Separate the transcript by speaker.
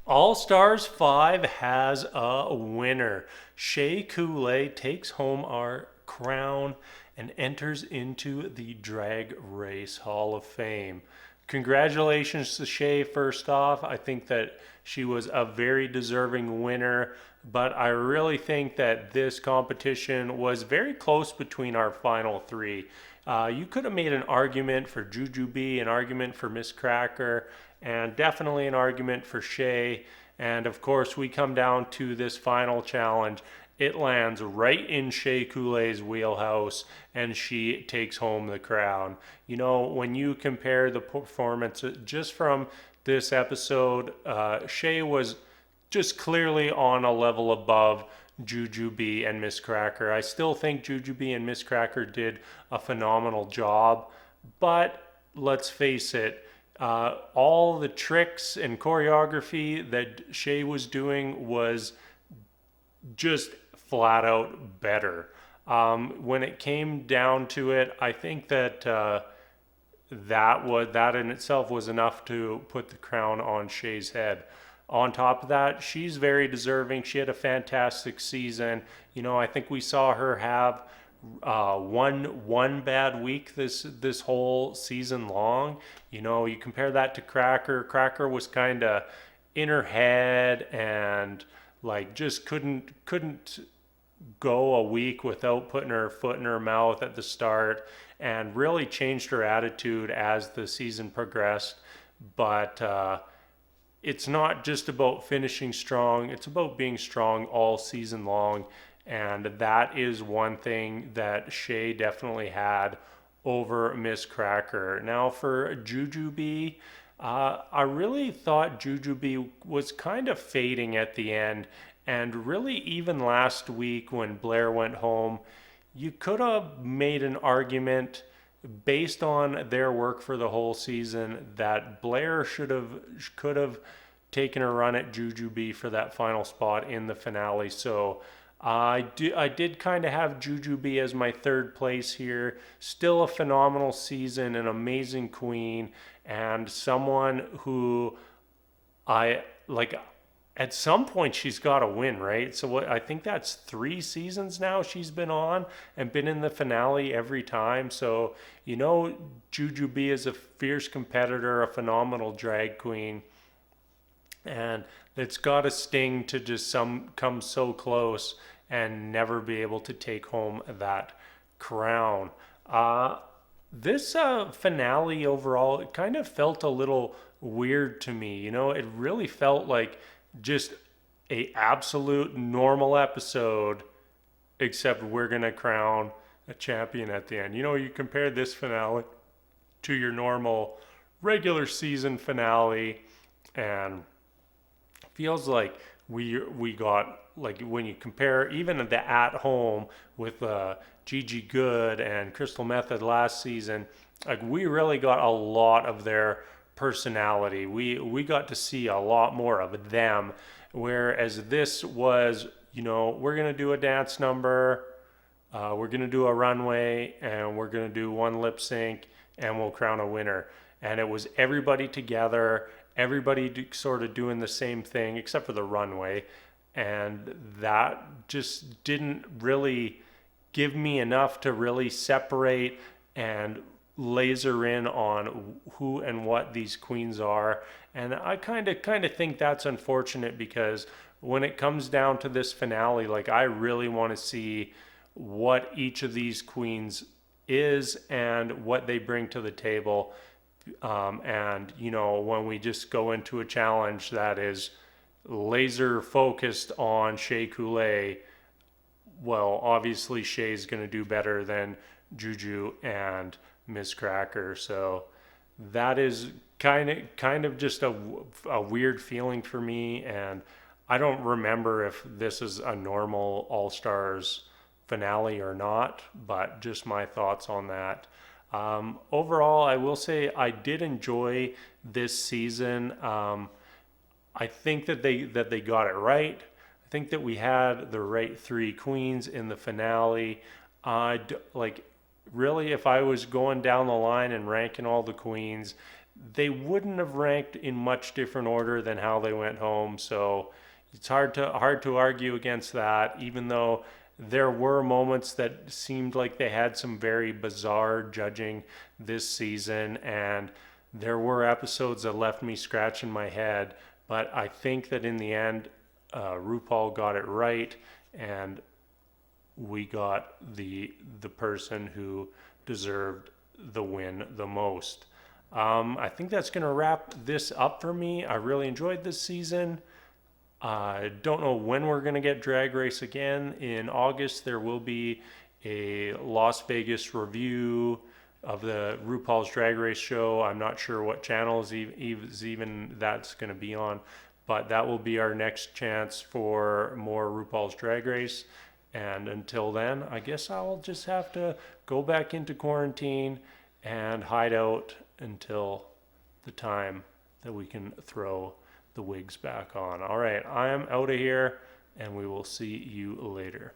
Speaker 1: All Stars 5 has a winner. Shea Coulee takes home our crown and enters into the Drag Race Hall of Fame. Congratulations to Shea, first off. I think that she was a very deserving winner, but I really think that this competition was very close between our final three. You could have made an argument for Jujubee, an argument for Miz Cracker, and definitely an argument for Shea. And of course, we come down to this final challenge. It lands right in Shea Coulee's wheelhouse, and she takes home the crown. You know, when you compare the performance just from this episode, Shea was just clearly on a level above Jujubee and Miz Cracker. I still think Jujubee and Miz Cracker did a phenomenal job, but let's face it, all the tricks and choreography that Shea was doing was just flat out better. When it came down to it, I think that that in itself was enough to put the crown on Shea's head. On top of that, she's very deserving. She had a fantastic season. You know, I think we saw her have one bad week this whole season long. You know, you compare that to Cracker. Cracker was kind of in her head and like just couldn't go a week without putting her foot in her mouth at the start, and really changed her attitude as the season progressed. But it's not just about finishing strong, it's about being strong all season long. And that is one thing that Shea definitely had over Miss Cracker. Now for Jujubee, I really thought Jujubee was kind of fading at the end. And really, even last week when Blair went home, you could have made an argument based on their work for the whole season that Blair could have taken a run at Jujubee for that final spot in the finale. So I did kind of have Jujubee as my third place here. Still a phenomenal season, an amazing queen, and someone who I like. At some point, she's got to win, right? So I think that's 3 seasons now she's been on and been in the finale every time. So, you know, Jujubee is a fierce competitor, a phenomenal drag queen. And it's got to sting to just come so close and never be able to take home that crown. This finale overall, it kind of felt a little weird to me. You know, it really felt like just a absolute normal episode, except we're gonna crown a champion at the end. You know, you compare this finale to your normal regular season finale, and feels like we got, like, when you compare even the at home with Gigi Good and Crystal Method last season, like we really got a lot of their personality. We got to see a lot more of them, whereas this was, you know, we're gonna do a dance number, we're gonna do a runway, and we're gonna do one lip sync, and we'll crown a winner. And it was everybody together, everybody sort of doing the same thing except for the runway, and that just didn't really give me enough to really separate and laser in on who and what these queens are. And I kind of think that's unfortunate, because when it comes down to this finale, like I really want to see what each of these queens is and what they bring to the table. And you know, when we just go into a challenge that is laser focused on Shea Coulee, well, obviously Shea's going to do better than Juju and Miz Cracker. So that is kind of just a weird feeling for me, and I don't remember if this is a normal All Stars finale or not, but just my thoughts on that. Overall, I will say I did enjoy this season. I think that they got it right. I think that we had the right 3 queens in the finale. Like really, if I was going down the line and ranking all the queens, they wouldn't have ranked in much different order than how they went home. So it's hard to argue against that, even though there were moments that seemed like they had some very bizarre judging this season, and there were episodes that left me scratching my head. But I think that in the end, RuPaul got it right, and we got the person who deserved the win the most. I think that's going to wrap this up for me. I really enjoyed this season. I don't know when we're going to get Drag Race again. In August, there will be a Las Vegas review of the RuPaul's Drag Race show. I'm not sure what channel is even that's going to be on, but that will be our next chance for more RuPaul's Drag Race. And until then, I guess I'll just have to go back into quarantine and hide out until the time that we can throw the wigs back on. All right, I am out of here, and we will see you later.